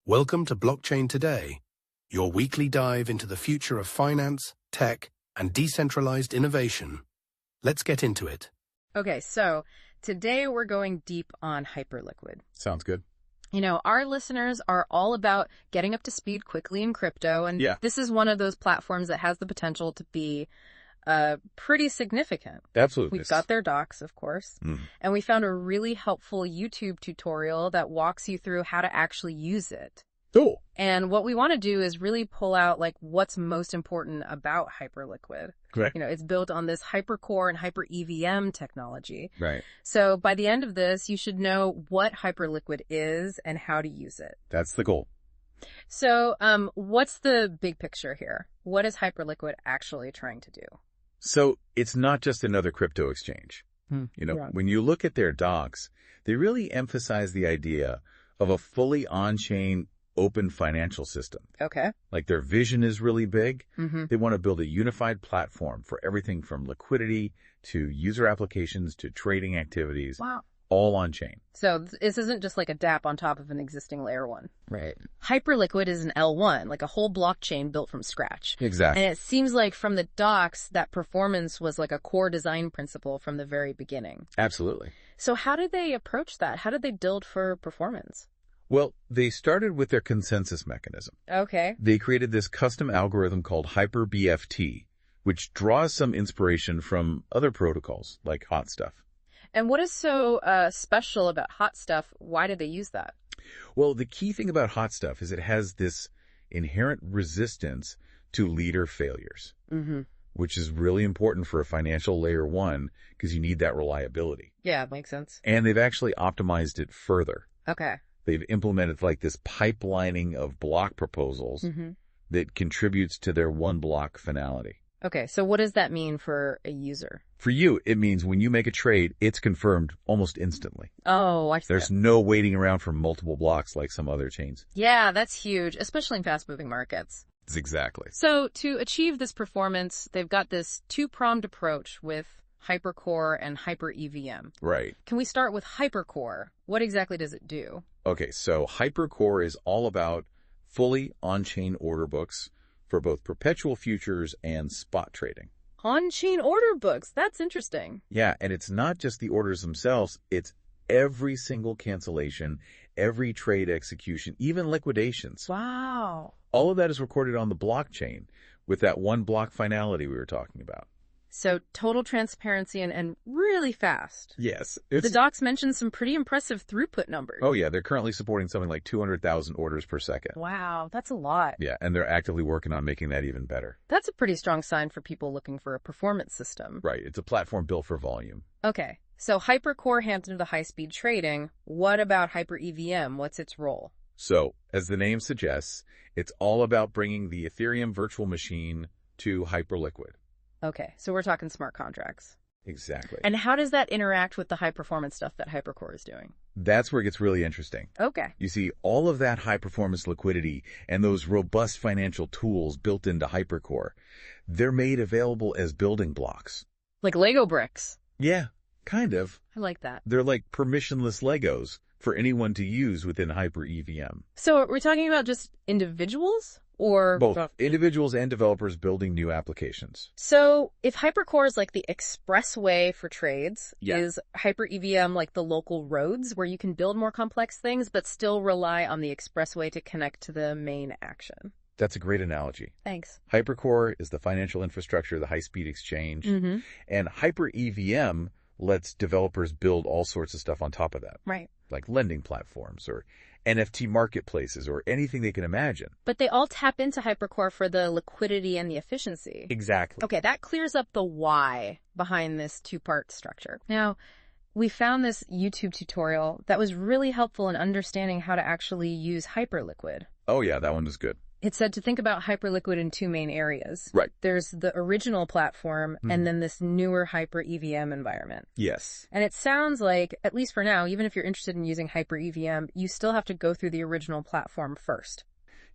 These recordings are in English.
Welcome to Blockchain Today, your weekly dive into the future of finance, tech, and decentralized innovation. Let's get into it. Okay, so today we're going deep on Hyperliquid. Sounds good. You know, our listeners are all about getting up to speed quickly in crypto, and this is one of those platforms that has the potential to be pretty significant. Absolutely. We've got their docs, of course, and we found a really helpful YouTube tutorial that walks you through how to actually use it. Cool. And what we want to do is really pull out like what's most important about Hyperliquid. Correct. You know, it's built on this Hypercore and Hyper EVM technology. Right. So by the end of this, you should know what Hyperliquid is and how to use it. That's the goal. So what's the big picture here? What is Hyperliquid actually trying to do? So it's not just another crypto exchange. When you look at their docs, they really emphasize the idea of a fully on-chain open financial system. Okay. Like their vision is really big. Mm-hmm. They want to build a unified platform for everything from liquidity to user applications to trading activities. Wow. All on chain. So this isn't just like a dApp on top of an existing layer one. Right. Hyperliquid is an L1, like a whole blockchain built from scratch. Exactly. And it seems like from the docs that performance was like a core design principle from the very beginning. Absolutely. So how did they approach that? How did they build for performance? Well, they started with their consensus mechanism. Okay. They created this custom algorithm called Hyper BFT, which draws some inspiration from other protocols like Hot Stuff. And what is so special about Hot Stuff? Why did they use that? Well, the key thing about Hot Stuff is it has this inherent resistance to leader failures, which is really important for a financial layer one because you need that reliability. Yeah, makes sense. And they've actually optimized it further. Okay. They've implemented like this pipelining of block proposals that contributes to their one block finality. Okay, so what does that mean for a user? For you, it means when you make a trade, it's confirmed almost instantly. Oh, I see. There's no waiting around for multiple blocks like some other chains. Yeah, that's huge, especially in fast-moving markets. Exactly. So to achieve this performance, they've got this two-pronged approach with Hypercore and Hyper EVM. Right. Can we start with Hypercore? What exactly does it do? Okay, so Hypercore is all about fully on-chain order books for both perpetual futures and spot trading. On-chain order books. That's interesting. Yeah, and it's not just the orders themselves. It's every single cancellation, every trade execution, even liquidations. Wow. All of that is recorded on the blockchain with that one block finality we were talking about. So total transparency and really fast. Yes. The docs mentioned some pretty impressive throughput numbers. Oh, yeah. They're currently supporting something like 200,000 orders per second. Wow, that's a lot. Yeah, and they're actively working on making that even better. That's a pretty strong sign for people looking for a performance system. Right. It's a platform built for volume. Okay, so Hypercore handled the high-speed trading. What about Hyper EVM? What's its role? So, as the name suggests, it's all about bringing the Ethereum virtual machine to Hyperliquid. Okay, so we're talking smart contracts. Exactly. And how does that interact with the high-performance stuff that Hypercore is doing? That's where it gets really interesting. Okay. You see, all of that high-performance liquidity and those robust financial tools built into Hypercore, they're made available as building blocks. Like Lego bricks. Yeah, kind of. I like that. They're like permissionless Legos for anyone to use within Hyper EVM. So are we talking about just individuals? Or both individuals and developers building new applications. So if Hypercore is like the express way for trades, is Hyper EVM like the local roads where you can build more complex things but still rely on the expressway to connect to the main action? That's a great analogy. Thanks. Hypercore is the financial infrastructure, the high-speed exchange, and Hyper EVM lets developers build all sorts of stuff on top of that. Right. Like lending platforms or NFT marketplaces or anything they can imagine. But they all tap into Hypercore for the liquidity and the efficiency. Exactly. Okay, that clears up the why behind this two-part structure. Now, we found this YouTube tutorial that was really helpful in understanding how to actually use Hyperliquid. Oh yeah, that one was good. It said to think about Hyperliquid in two main areas. Right. There's the original platform and then this newer Hyper EVM environment. Yes. And it sounds like, at least for now, even if you're interested in using Hyper EVM, you still have to go through the original platform first.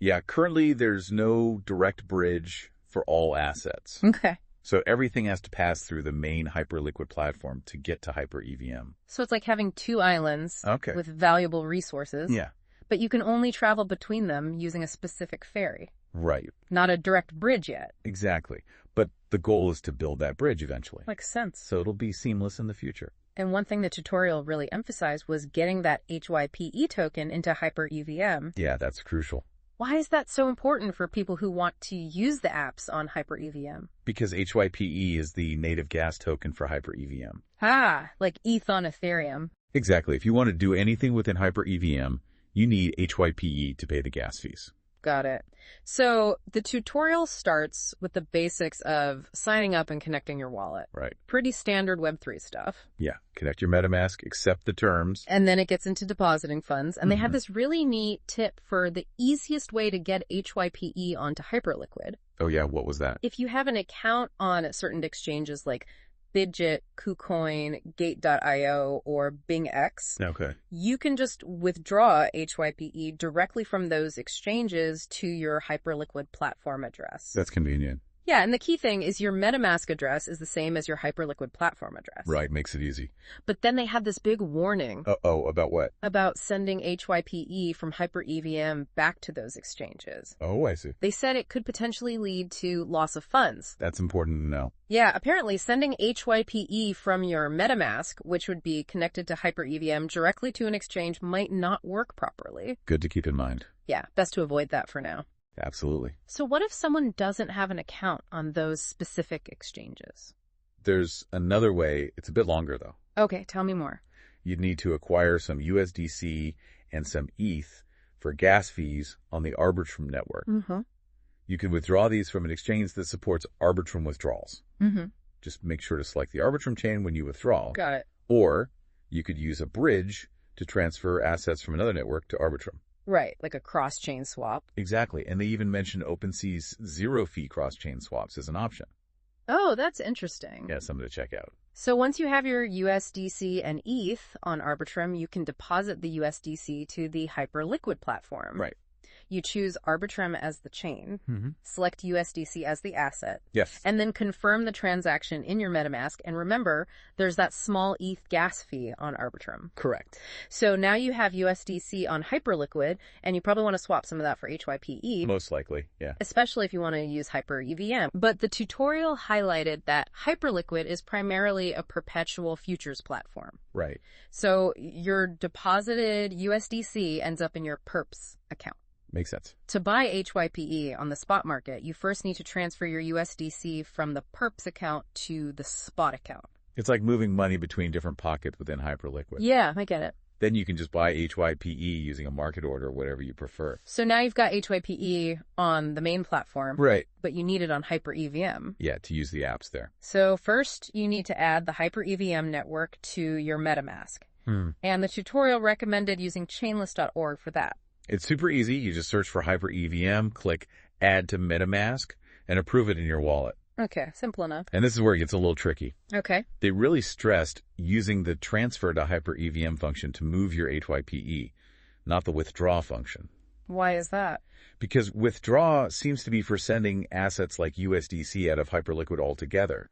Yeah, currently there's no direct bridge for all assets. Okay. So everything has to pass through the main Hyperliquid platform to get to Hyper EVM. So it's like having two islands with valuable resources. Yeah. But you can only travel between them using a specific ferry. Right. Not a direct bridge yet. Exactly. But the goal is to build that bridge eventually. Makes sense. So it'll be seamless in the future. And one thing the tutorial really emphasized was getting that HYPE token into Hyper EVM. Yeah, that's crucial. Why is that so important for people who want to use the apps on Hyper EVM? Because HYPE is the native gas token for Hyper EVM. Ah, like ETH on Ethereum. Exactly. If you want to do anything within Hyper EVM, you need HYPE to pay the gas fees. Got it. So the tutorial starts with the basics of signing up and connecting your wallet. Right. Pretty standard Web3 stuff. Yeah. Connect your MetaMask, accept the terms. And then it gets into depositing funds. And they have this really neat tip for the easiest way to get HYPE onto Hyperliquid. Oh, yeah. What was that? If you have an account on certain exchanges like Bidget, KuCoin, Gate.io, or BingX, Okay. you can just withdraw HYPE directly from those exchanges to your Hyperliquid platform address. That's convenient. Yeah, and the key thing is your MetaMask address is the same as your Hyperliquid platform address. Right. Makes it easy. But then they have this big warning Uh-oh. About what? about sending HYPE from Hyper EVM back to those exchanges. Oh, I see. They said it could potentially lead to loss of funds. That's important to know. Yeah, apparently sending HYPE from your MetaMask, which would be connected to Hyper EVM directly to an exchange, might not work properly. Good to keep in mind. Yeah, best to avoid that for now. Absolutely. So what if someone doesn't have an account on those specific exchanges? There's another way. It's a bit longer, though. Okay, tell me more. You'd need to acquire some USDC and some ETH for gas fees on the Arbitrum network. Mm-hmm. You can withdraw these from an exchange that supports Arbitrum withdrawals. Mm-hmm. Just make sure to select the Arbitrum chain when you withdraw. Got it. Or you could use a bridge to transfer assets from another network to Arbitrum. Right, like a cross-chain swap. Exactly. And they even mentioned OpenSea's zero-fee cross-chain swaps as an option. Oh, that's interesting. Yeah, something to check out. So once you have your USDC and ETH on Arbitrum, you can deposit the USDC to the Hyperliquid platform. Right. You choose Arbitrum as the chain, Mm-hmm. select USDC as the asset, Yes. and then confirm the transaction in your MetaMask. And remember, there's that small ETH gas fee on Arbitrum. Correct. So now you have USDC on Hyperliquid, and you probably want to swap some of that for HYPE. Most likely, yeah. Especially if you want to use Hyper EVM. But the tutorial highlighted that Hyperliquid is primarily a perpetual futures platform. Right. So your deposited USDC ends up in your perps account. Makes sense. To buy HYPE on the spot market, you first need to transfer your USDC from the perps account to the spot account. It's like moving money between different pockets within Hyperliquid. Yeah, I get it. Then you can just buy HYPE using a market order, whatever you prefer. So now you've got HYPE on the main platform, Right. but you need it on Hyper EVM. Yeah, to use the apps there. So first, you need to add the Hyper EVM network to your MetaMask. And the tutorial recommended using chainless.org for that. It's super easy. You just search for Hyper EVM, click Add to MetaMask, and approve it in your wallet. Okay, simple enough. And this is where it gets a little tricky. Okay. They really stressed using the transfer to Hyper EVM function to move your HYPE, not the withdraw function. Why is that? Because withdraw seems to be for sending assets like USDC out of Hyperliquid altogether.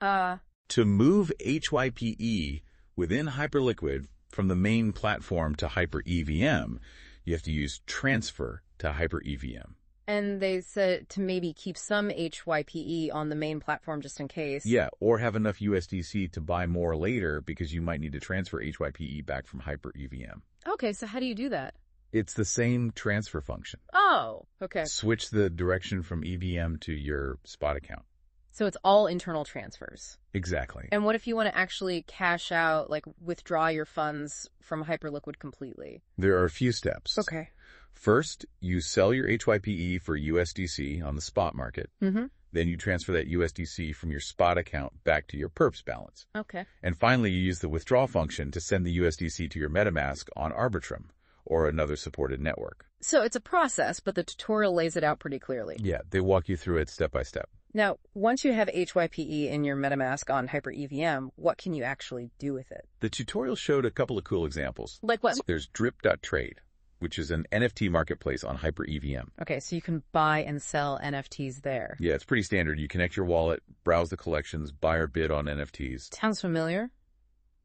To move HYPE within Hyperliquid from the main platform to Hyper EVM, you have to use transfer to Hyper EVM. And they said to maybe keep some HYPE on the main platform just in case. Yeah, or have enough USDC to buy more later because you might need to transfer HYPE back from Hyper EVM. Okay, so how do you do that? It's the same transfer function. Oh, okay. Switch the direction from EVM to your spot account. So it's all internal transfers. Exactly. And what if you want to actually cash out, like withdraw your funds from Hyperliquid completely? There are a few steps. Okay. First, you sell your HYPE for USDC on the spot market. Mm-hmm. Then you transfer that USDC from your spot account back to your perps balance. Okay. And finally, you use the withdraw function to send the USDC to your MetaMask on Arbitrum or another supported network. So it's a process, but the tutorial lays it out pretty clearly. Yeah, they walk you through it step by step. Now, once you have HYPE in your MetaMask on Hyper EVM, what can you actually do with it? The tutorial showed a couple of cool examples. Like what? There's drip.trade, which is an NFT marketplace on Hyper EVM. Okay, so you can buy and sell NFTs there. Yeah, it's pretty standard. You connect your wallet, browse the collections, buy or bid on NFTs. Sounds familiar.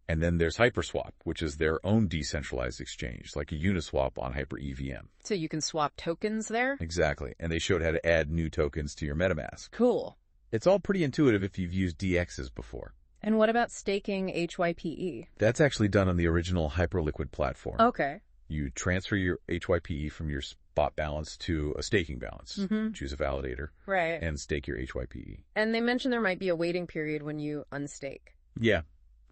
And then there's Hyperswap, which is their own decentralized exchange, like a Uniswap on Hyper EVM. So you can swap tokens there? Exactly. And they showed how to add new tokens to your MetaMask. Cool. It's all pretty intuitive if you've used DXs before. And what about staking HYPE? That's actually done on the original Hyperliquid platform. Okay. You transfer your HYPE from your spot balance to a staking balance. Choose a validator. Right. And stake your HYPE. And they mentioned there might be a waiting period when you unstake. Yeah.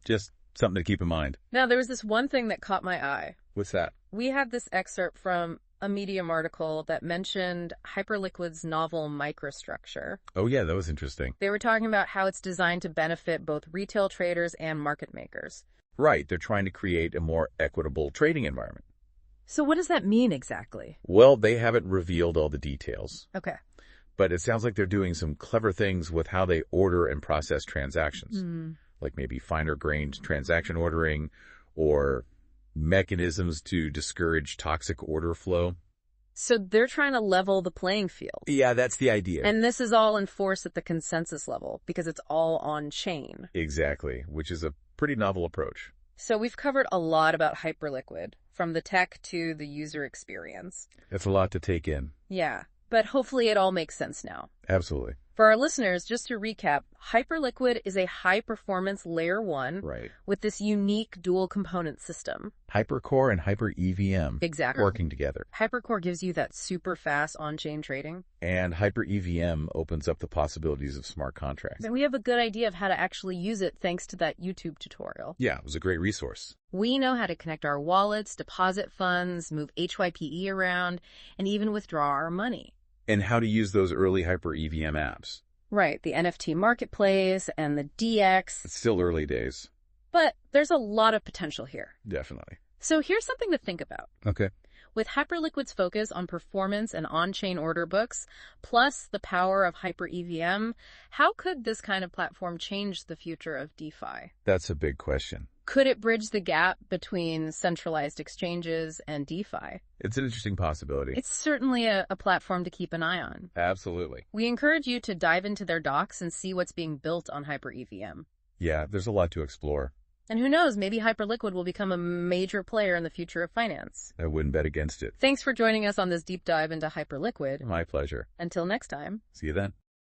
Just something to keep in mind. Now, there was this one thing that caught my eye. What's that? We had this excerpt from a Medium article that mentioned Hyperliquid's novel microstructure. Oh, yeah, that was interesting. They were talking about how it's designed to benefit both retail traders and market makers. Right. They're trying to create a more equitable trading environment. So what does that mean exactly? Well, they haven't revealed all the details. Okay. But it sounds like they're doing some clever things with how they order and process transactions. Like maybe finer-grained transaction ordering or mechanisms to discourage toxic order flow. So they're trying to level the playing field. Yeah, that's the idea. And this is all enforced at the consensus level because it's all on-chain. Exactly, which is a pretty novel approach. So we've covered a lot about Hyperliquid, from the tech to the user experience. That's a lot to take in. Yeah, but hopefully it all makes sense now. Absolutely. For our listeners, just to recap, Hyperliquid is a high-performance Layer 1 with this unique dual-component system. Hypercore and Hyper EVM Exactly. working together. Hypercore gives you that super fast on-chain trading. And Hyper EVM opens up the possibilities of smart contracts. And we have a good idea of how to actually use it thanks to that YouTube tutorial. Yeah, it was a great resource. We know how to connect our wallets, deposit funds, move HYPE around, and even withdraw our money. And how to use those early Hyper EVM apps. Right, the NFT marketplace and the DX. It's still early days. But there's a lot of potential here. Definitely. So here's something to think about. Okay. With Hyperliquid's focus on performance and on-chain order books, plus the power of Hyper EVM, how could this kind of platform change the future of DeFi? That's a big question. Could it bridge the gap between centralized exchanges and DeFi? It's an interesting possibility. It's certainly a platform to keep an eye on. Absolutely. We encourage you to dive into their docs and see what's being built on Hyper EVM. Yeah, there's a lot to explore. And who knows, maybe Hyperliquid will become a major player in the future of finance. I wouldn't bet against it. Thanks for joining us on this deep dive into Hyperliquid. My pleasure. Until next time. See you then.